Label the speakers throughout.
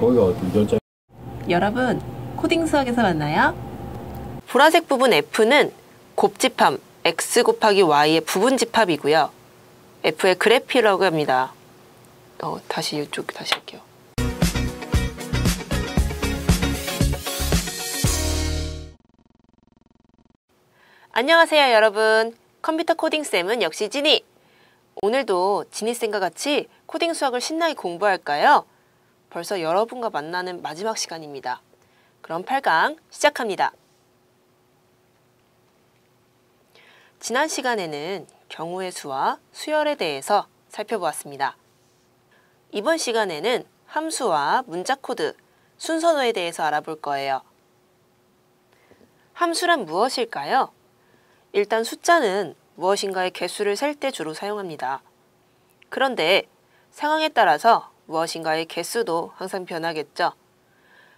Speaker 1: 거기가 유전자.
Speaker 2: 여러분, 코딩 수학에서 만나요. 보라색 부분 F는 곱집합 x 곱하기 y의 부분집합이고요. F의 그래프라고 합니다. 다시 이쪽 다시 할게요. 안녕하세요, 여러분. 컴퓨터 코딩쌤은 역시 지니! 오늘도 지니쌤과 같이 코딩 수학을 신나게 공부할까요? 벌써 여러분과 만나는 마지막 시간입니다. 그럼 8강 시작합니다. 지난 시간에는 경우의 수와 수열에 대해서 살펴보았습니다. 이번 시간에는 함수와 문자 코드, 순서에 대해서 알아볼 거예요. 함수란 무엇일까요? 일단 숫자는 무엇인가의 개수를 셀 때 주로 사용합니다. 그런데 상황에 따라서 무엇인가의 개수도 항상 변하겠죠.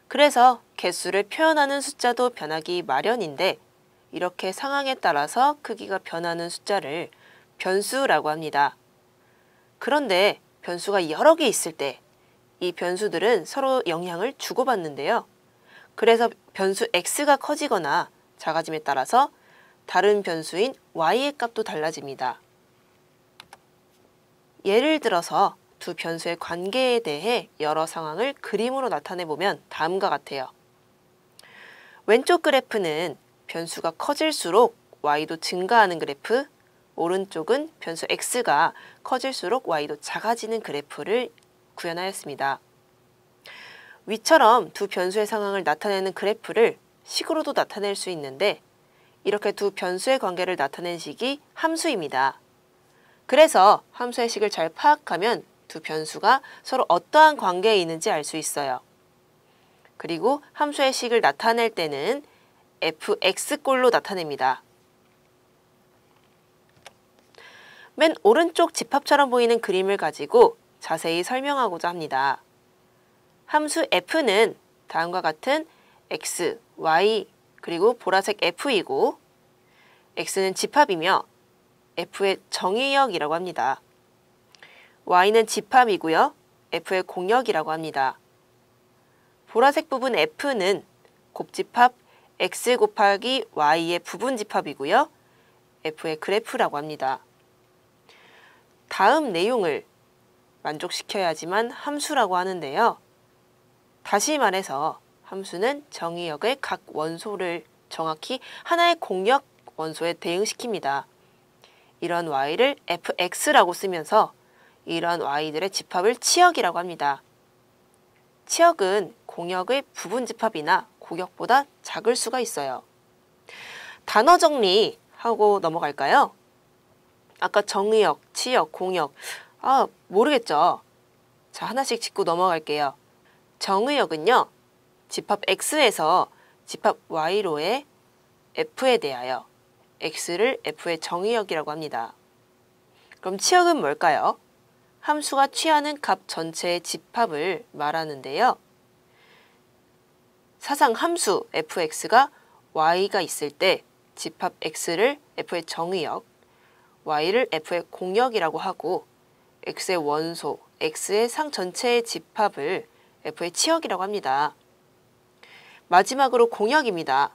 Speaker 2: 그래서 개수를 표현하는 숫자도 변하기 마련인데 이렇게 상황에 따라서 크기가 변하는 숫자를 변수라고 합니다. 그런데 변수가 여러 개 있을 때 이 변수들은 서로 영향을 주고받는데요. 그래서 변수 x가 커지거나 작아짐에 따라서 다른 변수인 y의 값도 달라집니다. 예를 들어서 두 변수의 관계에 대해 여러 상황을 그림으로 나타내보면 다음과 같아요. 왼쪽 그래프는 변수가 커질수록 y도 증가하는 그래프, 오른쪽은 변수 x가 커질수록 y도 작아지는 그래프를 구현하였습니다. 위처럼 두 변수의 상황을 나타내는 그래프를 식으로도 나타낼 수 있는데 이렇게 두 변수의 관계를 나타낸 식이 함수입니다. 그래서 함수의 식을 잘 파악하면 두 변수가 서로 어떠한 관계에 있는지 알 수 있어요. 그리고 함수의 식을 나타낼 때는 fx꼴로 나타냅니다. 맨 오른쪽 집합처럼 보이는 그림을 가지고 자세히 설명하고자 합니다. 함수 f는 다음과 같은 x, y, 그리고 보라색 f이고 x는 집합이며 f의 정의역이라고 합니다. y는 집합이고요. f의 공역이라고 합니다. 보라색 부분 f는 곱집합 x 곱하기 y의 부분집합이고요. f의 그래프라고 합니다. 다음 내용을 만족시켜야지만 함수라고 하는데요. 다시 말해서 함수는 정의역의 각 원소를 정확히 하나의 공역 원소에 대응시킵니다. 이런 y를 fx라고 쓰면서 이런 y들의 집합을 치역이라고 합니다. 치역은 공역의 부분집합이나 공역보다 작을 수가 있어요. 단어 정리하고 넘어갈까요? 아까 정의역, 치역, 공역, 모르겠죠? 자, 하나씩 짚고 넘어갈게요. 정의역은요, 집합 x에서 집합 y로의 f에 대하여 x를 f의 정의역이라고 합니다. 그럼 치역은 뭘까요? 함수가 취하는 값 전체의 집합을 말하는데요. 사상 함수 fx가 y가 있을 때 집합 x를 f의 정의역, y를 f의 공역이라고 하고 x의 원소, x의 상 전체의 집합을 f의 치역이라고 합니다. 마지막으로 공역입니다.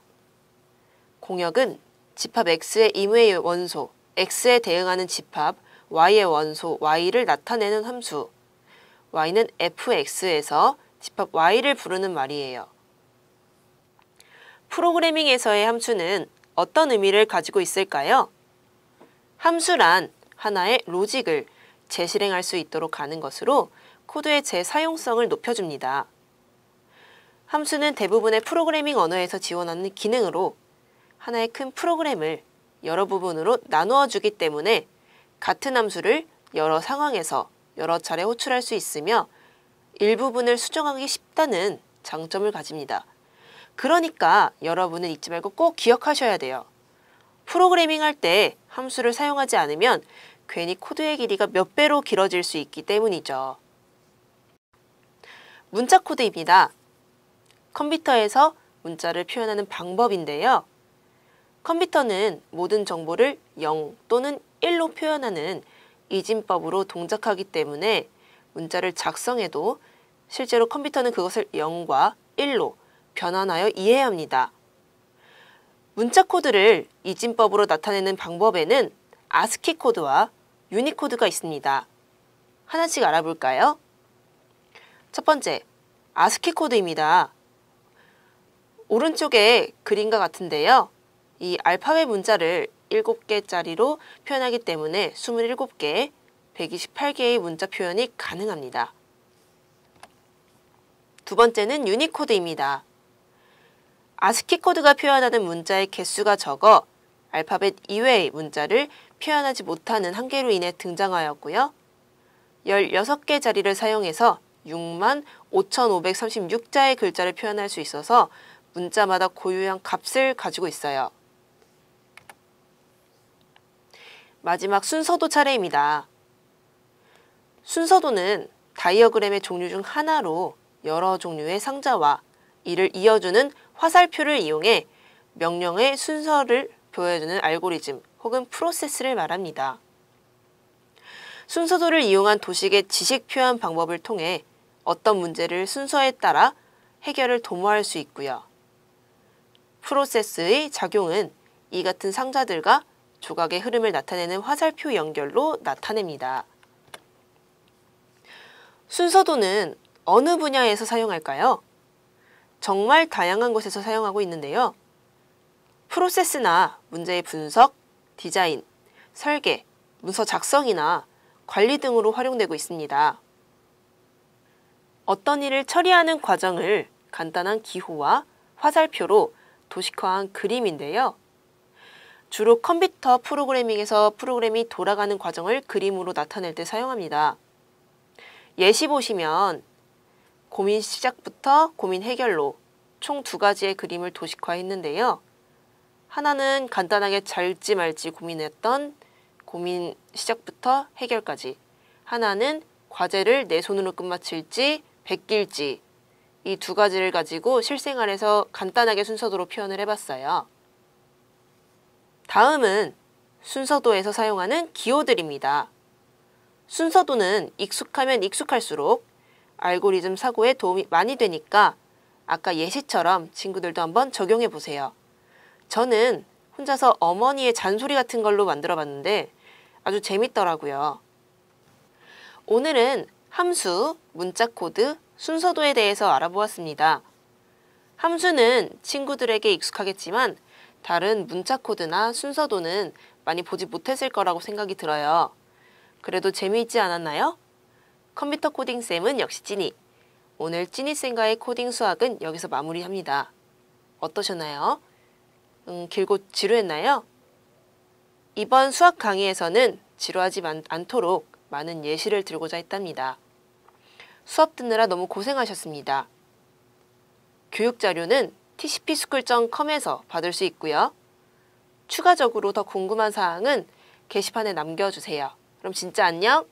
Speaker 2: 공역은 집합 x의 임의의 원소, x에 대응하는 집합 y의 원소, y를 나타내는 함수, y는 fx에서 집합 y를 부르는 말이에요. 프로그래밍에서의 함수는 어떤 의미를 가지고 있을까요? 함수란 하나의 로직을 재실행할 수 있도록 하는 것으로 코드의 재사용성을 높여줍니다. 함수는 대부분의 프로그래밍 언어에서 지원하는 기능으로 하나의 큰 프로그램을 여러 부분으로 나누어 주기 때문에 같은 함수를 여러 상황에서 여러 차례 호출할 수 있으며 일부분을 수정하기 쉽다는 장점을 가집니다. 그러니까 여러분은 잊지 말고 꼭 기억하셔야 돼요. 프로그래밍 할 때 함수를 사용하지 않으면 괜히 코드의 길이가 몇 배로 길어질 수 있기 때문이죠. 문자 코드입니다. 컴퓨터에서 문자를 표현하는 방법인데요. 컴퓨터는 모든 정보를 0 또는 1로 표현하는 이진법으로 동작하기 때문에 문자를 작성해도 실제로 컴퓨터는 그것을 0과 1로 변환하여 이해해야 합니다. 문자 코드를 이진법으로 나타내는 방법에는 아스키 코드와 유니코드가 있습니다. 하나씩 알아볼까요? 첫 번째, 아스키 코드입니다. 오른쪽에 그림과 같은데요. 이 알파벳 문자를 7개짜리로 표현하기 때문에 27개, 128개의 문자 표현이 가능합니다. 두 번째는 유니코드입니다. 아스키 코드가 표현하는 문자의 개수가 적어 알파벳 이외의 문자를 표현하지 못하는 한계로 인해 등장하였고요. 16개 자리를 사용해서 65,536자의 글자를 표현할 수 있어서 문자마다 고유한 값을 가지고 있어요. 마지막 순서도 차례입니다. 순서도는 다이어그램의 종류 중 하나로 여러 종류의 상자와 이를 이어주는 화살표를 이용해 명령의 순서를 보여주는 알고리즘 혹은 프로세스를 말합니다. 순서도를 이용한 도식의 지식 표현 방법을 통해 어떤 문제를 순서에 따라 해결을 도모할 수 있고요. 프로세스의 작용은 이 같은 상자들과 조각의 흐름을 나타내는 화살표 연결로 나타냅니다. 순서도는 어느 분야에서 사용할까요? 정말 다양한 곳에서 사용하고 있는데요. 프로세스나 문제의 분석, 디자인, 설계, 문서 작성이나 관리 등으로 활용되고 있습니다. 어떤 일을 처리하는 과정을 간단한 기호와 화살표로 도식화한 그림인데요. 주로 컴퓨터 프로그래밍에서 프로그램이 돌아가는 과정을 그림으로 나타낼 때 사용합니다. 예시 보시면 고민 시작부터 고민 해결로 총 2가지의 그림을 도식화했는데요. 하나는 간단하게 잘지 말지 고민했던 고민 시작부터 해결까지, 하나는 과제를 내 손으로 끝마칠지 베낄지, 이 2가지를 가지고 실생활에서 간단하게 순서도로 표현을 해봤어요. 다음은 순서도에서 사용하는 기호들입니다. 순서도는 익숙하면 익숙할수록 알고리즘 사고에 도움이 많이 되니까 아까 예시처럼 친구들도 한번 적용해 보세요. 저는 혼자서 어머니의 잔소리 같은 걸로 만들어 봤는데 아주 재밌더라고요. 오늘은 함수, 문자 코드, 순서도에 대해서 알아보았습니다. 함수는 친구들에게 익숙하겠지만 다른 문자 코드나 순서도는 많이 보지 못했을 거라고 생각이 들어요. 그래도 재미있지 않았나요? 컴퓨터 코딩쌤은 역시 찐이. 오늘 찐이쌤과의 코딩 수학은 여기서 마무리합니다. 어떠셨나요? 길고 지루했나요? 이번 수학 강의에서는 지루하지 않도록 많은 예시를 들고자 했답니다. 수업 듣느라 너무 고생하셨습니다. 교육자료는 tcpschool.com에서 받을 수 있고요. 추가적으로 더 궁금한 사항은 게시판에 남겨주세요. 그럼 진짜 안녕!